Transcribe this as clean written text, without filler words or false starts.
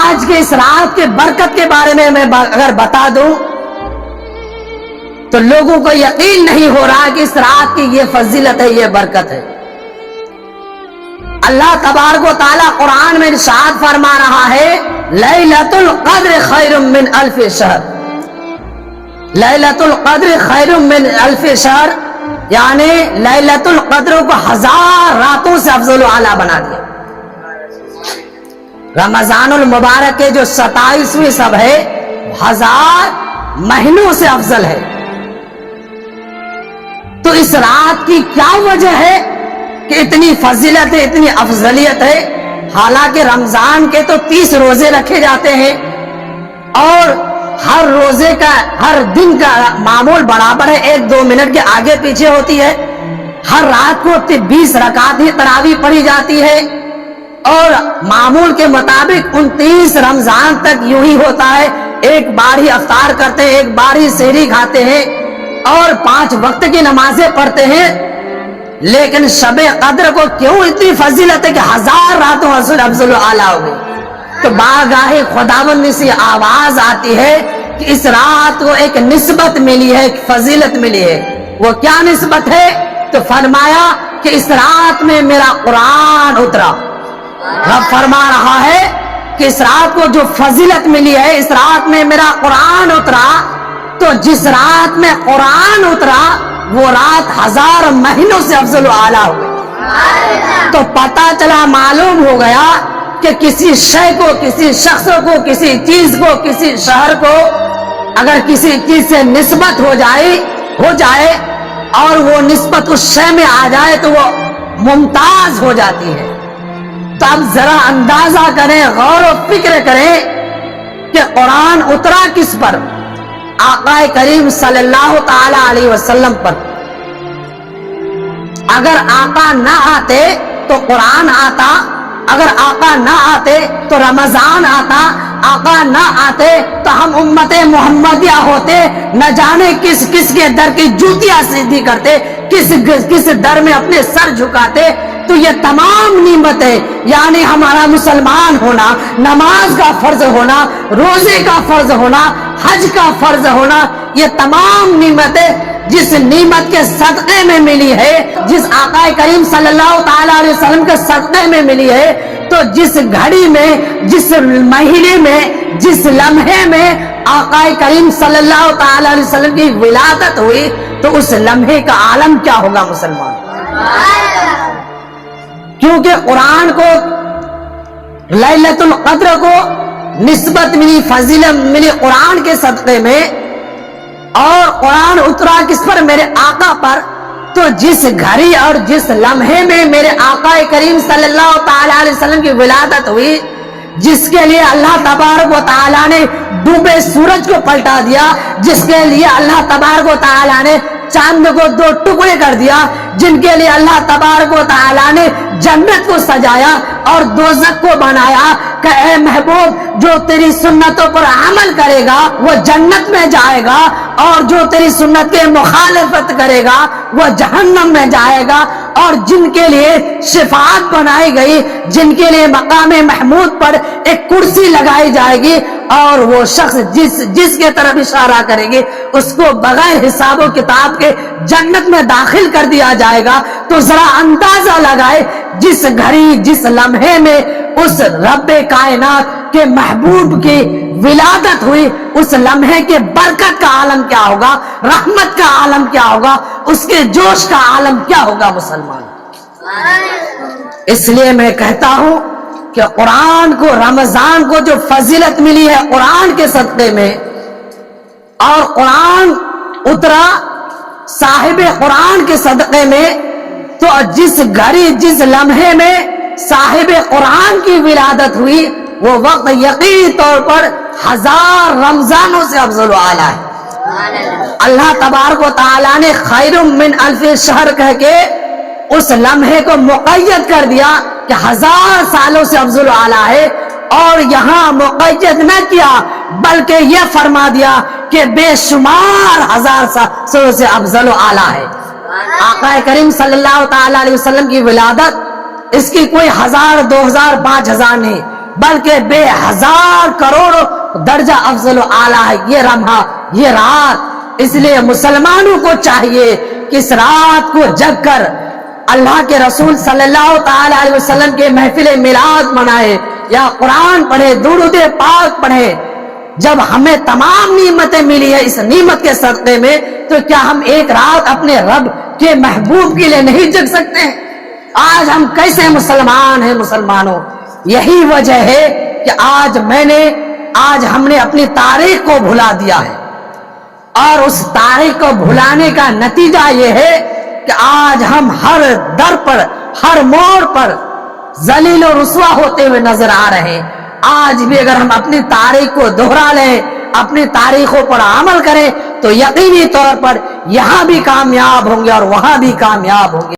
آج کے اس رات کے برکت کے بارے میں اگر بتا دوں تو لوگوں کو یقین نہیں ہو رہا کہ اس رات کی یہ فضیلت ہے، یہ برکت ہے۔ اللہ تبارک و تعالیٰ قرآن میں ارشاد فرما رہا ہے لیلۃ القدر خیر من الف شہر، لیلۃ القدر خیر من الف شہر، یعنی لیلۃ القدر کو 1000 راتوں سے افضل و اعلیٰ بنا دیا۔ رمضان المبارک کے جو 27ویں شب ہے 1000 مہینوں سے افضل ہے۔ تو اس رات کی کیا وجہ ہے کہ اتنی فضیلت ہے، اتنی افضلیت ہے؟ حالانکہ رمضان کے تو 30 روزے رکھے جاتے ہیں اور ہر روزے کا، ہر دن کا معمول برابر ہے، 1-2 منٹ کے آگے پیچھے ہوتی ہے۔ ہر رات کو 20 رکعت ہی تراویح پڑھی جاتی ہے اور معمول کے مطابق 29 رمضان تک یوں ہی ہوتا ہے، ایک بار ہی افطار کرتے ہیں، ایک بار ہی سحری کھاتے ہیں اور 5 وقت کی نمازیں پڑھتے ہیں۔ لیکن شب قدر کو کیوں اتنی فضیلت ہے کہ 1000 راتوں افضل و اعلیٰ ہو گئی؟ تو بارگاہ خداوند سے آواز آتی ہے کہ اس رات کو ایک نسبت ملی ہے، ایک فضیلت ملی ہے۔ وہ کیا نسبت ہے؟ تو فرمایا کہ اس رات میں میرا قرآن اترا۔ رب فرما رہا ہے کہ اس رات کو جو فضیلت ملی ہے، اس رات میں میرا قرآن اترا۔ تو جس رات میں قرآن اترا وہ رات 1000 مہینوں سے افضل و اعلیٰ ہو گئی۔ تو پتہ چلا، معلوم ہو گیا کہ کسی شے کو، کسی شخص کو، کسی چیز کو، کسی شہر کو اگر کسی چیز سے نسبت ہو جائے اور وہ نسبت اس شے میں آ جائے تو وہ ممتاز ہو جاتی ہے۔ تو اب ذرا اندازہ کریں، غور و فکر کریں کہ قرآن اترا کس پر؟ آقا کریم صلی اللہ تعالی علیہ وسلم پر۔ اگر آقا نہ آتے تو قرآن آتا، اگر آقا نہ آتے تو رمضان آتا، آقا نہ آتے تو ہم امت محمدیہ ہوتے، نہ جانے کس کس کے در کی جوتیاں سیدھی کرتے، کس در میں اپنے سر جھکاتے۔ تو یہ تمام نعمتیں، یعنی ہمارا مسلمان ہونا، نماز کا فرض ہونا، روزے کا فرض ہونا، حج کا فرض ہونا، یہ تمام نعمتیں جس نعمت کے صدقے میں ملی ہے، جس آقا کریم صلی اللہ تعالی علیہ وسلم کے صدقے میں ملی ہے، تو جس گھڑی میں، جس مہینے میں، جس لمحے میں آقا کریم صلی اللہ تعالی علیہ وسلم کی ولادت ہوئی تو اس لمحے کا عالم کیا ہوگا مسلمان؟ کیونکہ قرآن کو، لیلۃ القدر کو نسبت ملی، فضیلت ملی قرآن کے صدقے میں، اور قرآن اترا کس پر؟ میرے آقا پر۔ تو جس گھڑی اور جس لمحے میں میرے آقا کریم صلی اللہ تعالی علیہ وسلم کی ولادت ہوئی، جس کے لیے اللہ تبارک و تعالیٰ نے ڈوبے سورج کو پلٹا دیا، جس کے لیے اللہ تبارک و تعالیٰ نے چاند کو 2 ٹکڑے کر دیا، جن کے لیے اللہ تبارک و تعالیٰ نے جنت کو سجایا اور دوزخ کو بنایا کہ اے محبوب جو تیری سنتوں پر عمل کرے گا وہ جنت میں جائے گا، اور جو تیری سنت کے مخالفت کرے گا وہ جہنم میں جائے گا۔ اور جن کے لیے شفاعت بنائی گئی، جن کے لیے مقام محمود پر ایک کرسی لگائی جائے گی اور وہ شخص جس کے طرف اشارہ کرے گی اس کو بغیر حساب و کتاب کے جنت میں داخل کر دیا جائے گا۔ تو ذرا اندازہ لگائے جس گھڑی، جس لمحے میں اس رب کائنات کے محبوب کی ولادت ہوئی، اس لمحے کے برکت کا عالم کیا ہوگا، رحمت کا عالم کیا ہوگا، اس کے جوش کا عالم کیا ہوگا مسلمان۔ اس لیے میں کہتا ہوں کہ قرآن کو، رمضان کو جو فضیلت ملی ہے قرآن کے صدقے میں، اور قرآن اترا صاحب قرآن کے صدقے میں، تو جس گھڑی، جس لمحے میں صاحب قرآن کی ولادت ہوئی وہ وقت یقینی طور پر 1000 رمضانوں سے افضل و اعلیٰ ہے۔ اللہ تبارک و تعالیٰ نے خیر من الف شہر کہہ کے اس لمحے کو مقید کر دیا کہ 1000 سالوں سے افضل و اعلیٰ ہے، اور یہاں مقید نہ کیا بلکہ یہ فرما دیا کہ بے شمار 1000 سالوں سے افضل و اعلیٰ ہے۔ آقا کریم صلی اللہ تعالی علیہ وسلم کی ولادت، اس کی کوئی 1000، 2000، 5000 نہیں، بلکہ بے ہزار کروڑ درجہ افضل و اعلیٰ ہے یہ لمحہ، یہ رات۔ اس لیے مسلمانوں کو چاہیے کہ اس رات کو جگ کر اللہ کے رسول صلی اللہ تعالی علیہ وسلم کے محفل میلاد منائے، یا قرآن پڑھے، درود پاک پڑھے۔ جب ہمیں تمام نعمتیں ملی ہے اس نعمت کے صدقے میں، تو کیا ہم ایک رات اپنے رب کے محبوب کے لیے نہیں جگ سکتے ہیں؟ آج ہم کیسے مسلمان ہیں مسلمانوں؟ یہی وجہ ہے کہ آج ہم نے اپنی تاریخ کو بھلا دیا ہے، اور اس تاریخ کو بھلانے کا نتیجہ یہ ہے کہ آج ہم ہر در پر، ہر موڑ پر ذلیل و رسوا ہوتے ہوئے نظر آ رہے ہیں۔ آج بھی اگر ہم اپنی تاریخ کو دوہرا لیں، اپنی تاریخوں پر عمل کریں، تو یقینی طور پر یہاں بھی کامیاب ہوں گے اور وہاں بھی کامیاب ہوں گے۔